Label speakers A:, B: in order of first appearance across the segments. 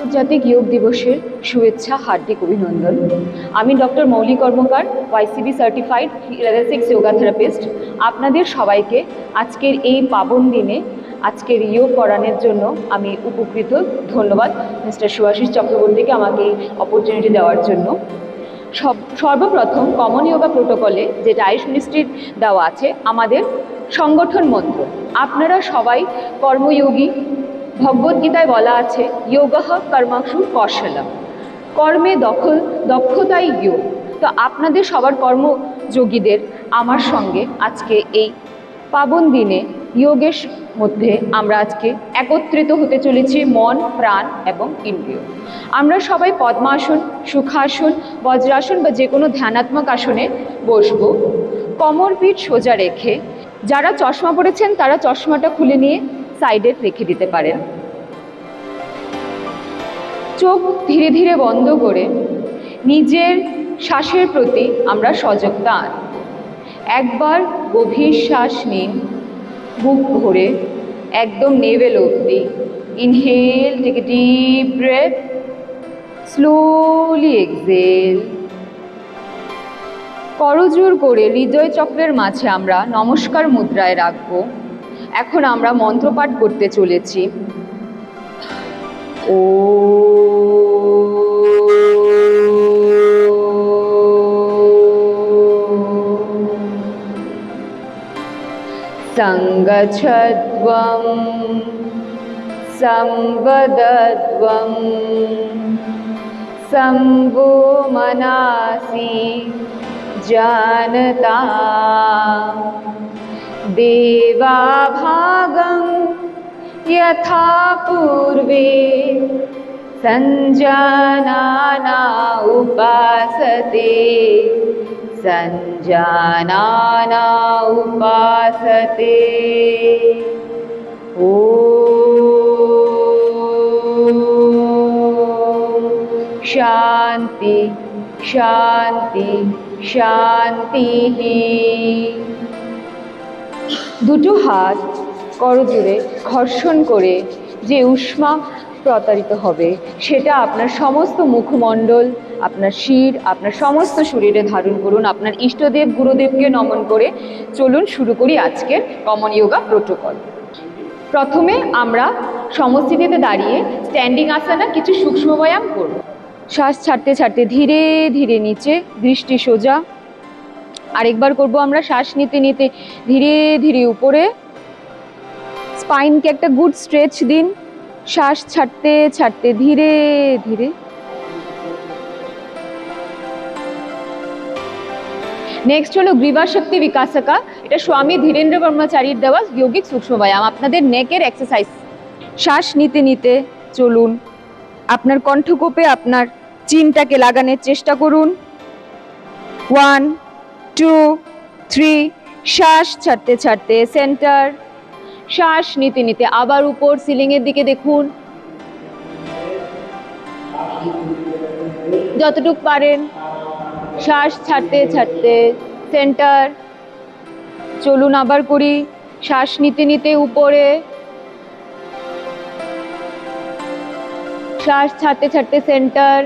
A: আন্তর্জাতিক যোগ দিবসের শুভেচ্ছা, হার্দিক অভিনন্দন। আমি ডক্টর মৌলি কর্মকার, YCB certified level 6 yoga therapist. আপনাদের সবাইকে আজকের এই পাবন দিনে আজকের যোগ করানোর জন্য আমি উপকৃত। ধন্যবাদ মিস্টার শুভাশিস চক্রবর্তীকে আমাকে এই অপরচুনিটি দেওয়ার জন্য। সর্বপ্রথম কমন যোগা প্রোটোকলে যেটা আয়ুষ মিনিস্ট্রির দেওয়া আছে আমাদের সংগঠন মন্ত্র। আপনারা সবাই কর্মযোগী। ভগবদ্গীতায় বলা আছে যোগঃ কর্মসু কৌশলম, কর্মে দক্ষতাই যোগ। তো আপনাদের সবার কর্মযোগীদের আমার সঙ্গে আজকে এই পাবন দিনে যোগের মধ্যে আমরা আজকে একত্রিত হতে চলেছি মন, প্রাণ এবং ইন্দ্রিয়। আমরা সবাই পদ্মাসন, সুখাসন, বজ্রাসন বা যে কোনো ধ্যানাত্মক আসনে বসব। কোমর পিঠ সোজা রেখে, যারা চশমা পরেছেন তারা চশমাটা খুলে নিয়ে সাইডে রেখে দিতে পারেন। চোখ ধীরে ধীরে বন্ধ করে নিজের শ্বাসের প্রতি আমরা সজাগতা আনি। একবার গভীর শ্বাস নিন, বুক ভরে একদম নেভেল অবধি। Inhale, take a deep breath, slowly exhale. করজোড় করে হৃদয় চক্রের মাঝে আমরা নমস্কার মুদ্রায় রাখব। এখন আমরা মন্ত্রপাঠ করতে চলেছি। ও সংগচ্ছধ্বং সংবদধ্বং সম্ভো মনাসি জানতা দেবাভাগং यथा पूर्वे संजानाना उपासते संजानाना उपासते। ॐ शान्ति शान्ति शान्तिः। দুটো হাত করজোড়ে ঘর্ষণ করে যে উষ্মা প্রতারিত হবে সেটা আপনার সমস্ত মুখমণ্ডল, আপনার শির, আপনার সমস্ত শরীরে ধারণ করুন। আপনার ইষ্টদেব গুরুদেবকে নমন করে চলুন শুরু করি আজকের কমন যোগা প্রোটোকল। প্রথমে আমরা সমস্থিতিতে দাঁড়িয়ে স্ট্যান্ডিং আসানা কিছু সূক্ষ্ম ব্যায়াম করব। শ্বাস ছাড়তে ছাড়তে ধীরে ধীরে নিচে, দৃষ্টি সোজা। আরেকবার করব আমরা শ্বাস নিতে নিতে ধীরে ধীরে উপরে। স্পাইনকে একটা গুড স্ট্রেচ দিন। শ্বাস ছাড়তে ছাড়তে ধীরে ধীরে। নেক্সট হলো গ্রীবা শক্তি বিকাশকা। এটা স্বামী ধীরেন্দ্র ব্রহ্মচারীর দেওয়া যৌগিক সূক্ষ্ম ব্যায়াম, আপনাদের নেকের এক্সারসাইজ। শ্বাস নিতে নিতে চলুন। আপনার কণ্ঠকোপে আপনার চিনটাকে লাগানোর চেষ্টা করুন। 1 2 3। শ্বাস ছাড়তে ছাড়তে সেন্টার। শ্বাস নিতে নিতে আবার উপর সিলিংয়ের দিকে দেখুন, যতটুকু পারেন। শ্বাস ছাড়তে ছাড়তে সেন্টার। চলুন আবার করি। শ্বাস নিতে নিতে উপরে, শ্বাস ছাড়তে ছাড়তে সেন্টার।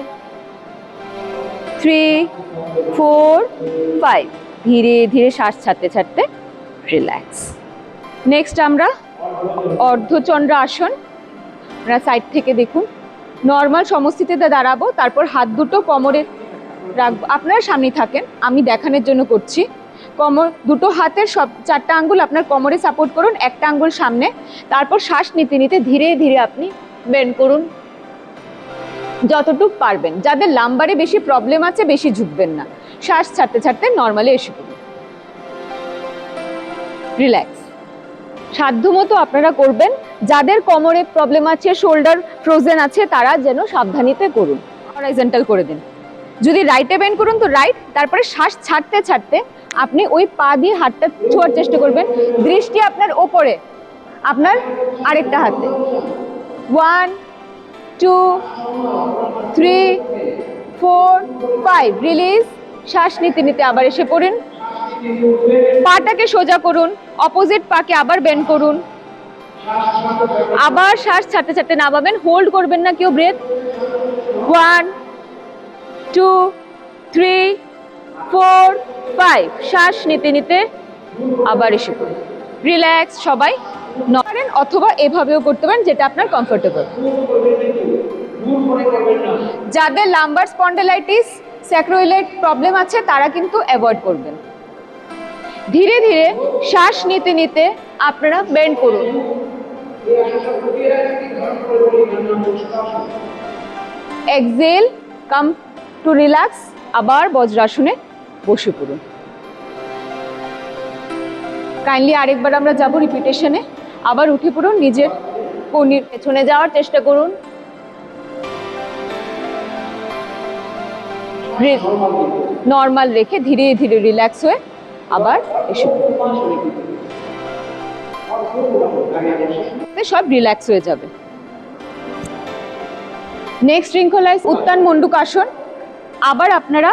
A: 3 4 5। ধীরে ধীরে শ্বাস ছাড়তে ছাড়তে রিল্যাক্স। নেক্সট আমরা অর্ধচন্দ্র আসন। আপনারা সাইড থেকে দেখুন। নর্মাল সমস্থিতিতে দাঁড়াবো, তারপর হাত দুটো কোমরে রাখবো। আপনারা সামনে থাকেন, আমি দেখানোর জন্য করছি। কোমর দুটো হাতের সব 4টা আঙ্গুল আপনার কোমরে সাপোর্ট করুন, একটা আঙ্গুল সামনে। তারপর শ্বাস নিতে নিতে ধীরে ধীরে আপনি বেন্ড করুন যতটুকু পারবেন। যাদের লাম্বারে বেশি প্রবলেম আছে বেশি ঝুঁকবেন না। শ্বাস ছাড়তে ছাড়তে নর্মালি এসে পড়ুন। রিল্যাক্স। সাধ্যমতো আপনারা করবেন। যাদের কোমরে প্রবলেম আছে, শোল্ডার ফ্রোজেন আছে, তারা যেন সাবধানীতে করুন। হরাইজন্টাল করে দিন। যদি রাইটে বেন্ড করুন তো রাইট। তারপরে শ্বাস ছাড়তে ছাড়তে আপনি ওই পা দিয়ে হাতটা ছোঁয়ার চেষ্টা করবেন। দৃষ্টি আপনার ওপরে, আপনার আরেকটা হাতে। 1 2 3 4 5। রিলিজ। শ্বাস নিতে নিতে আবার এসে পড়ুন। পাটাকে সোজা করুন, অপোজিট পাকে আবার বেন্ড করুন। আবার শ্বাস ছাড়তে ছাড়তে নামাবেন, হোল্ড করবেন না কেউ ব্রেথ। 1 2 3 4 5, শ্বাস নিতে নিতে আবার এসে পড়ুন। রিল্যাক্স সবাই নড়েন, অথবা এভাবেও করতে পারেন যেটা আপনার কমফোর্টেবল। যাদের লাম্বার স্পন্ডালাইটিস, স্যাক্রোইলেট প্রবলেম আছে তারা কিন্তু অ্যাভয়েড করবেন। ধীরে ধীরে শ্বাস নিতে নিতে আপনারা বেন্ড করুন। এক্সেল, কাম টু রিল্যাক্স, আবার বজ্রাসনে বসে পড়ুন। কাইন্ডলি আরেকবার আমরা যাব রিপিটেশনে। আবার উঠে পড়ুন, নিজের কোণের পেছনে যাওয়ার চেষ্টা করুন। নর্মাল রেখে ধীরে ধীরে রিল্যাক্স হয়ে আবার এসে সব রিল্যাক্স হয়ে যাবে। নেক্সট শৃঙ্খলায় উত্তান মণ্ডূকাসন। আবার আপনারা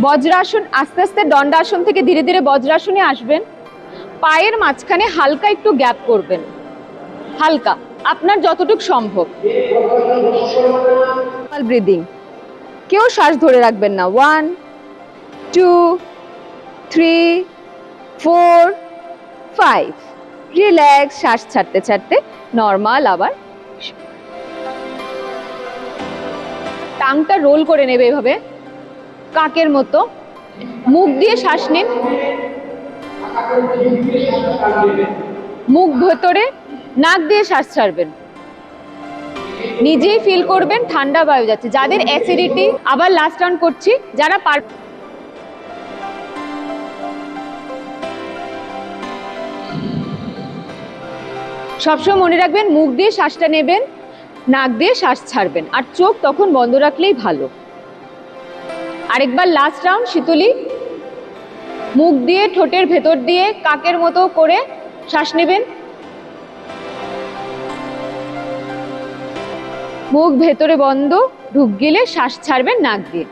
A: বজ্রাসন, আস্তে আস্তে দণ্ডাসন থেকে ধীরে ধীরে বজ্রাসনে আসবেন। পায়ের মাঝখানে হালকা একটু গ্যাপ করবেন, হালকা, আপনার যতটুকু সম্ভব। ব্রিদিং, কেউ শ্বাস ধরে রাখবেন না। 1 2 3 4 5, রিল্যাক্স, শ্বাস ছাড়তে ছাড়তে নর্মাল আবার। টাংটা রোল করে নেবে এভাবে কাকের মতো। মুখ দিয়ে শ্বাস নিন, মুখ ভেতরে, নাক দিয়ে শ্বাস ছাড়বেন। নিজেই ফিল করবেন ঠান্ডা বায়ু যাচ্ছে। যাদের অ্যাসিডিটি, আবার লাস্ট রাউন্ড করছি, যারা সবসময় মনে রাখবেন মুখ দিয়ে শ্বাসটা নেবেন, নাক দিয়ে শ্বাস ছাড়বেন, আর চোখ তখন বন্ধ রাখলেই ভালো। আরেকবার লাস্ট রাউন্ড শীতলি। মুখ দিয়ে ঠোঁটের ভেতর দিয়ে কাকের মতো করে শ্বাস নেবেন, মুখ ভেতরে বন্ধ, ঢুক গেলে শ্বাস ছাড়বেন নাক দিয়ে।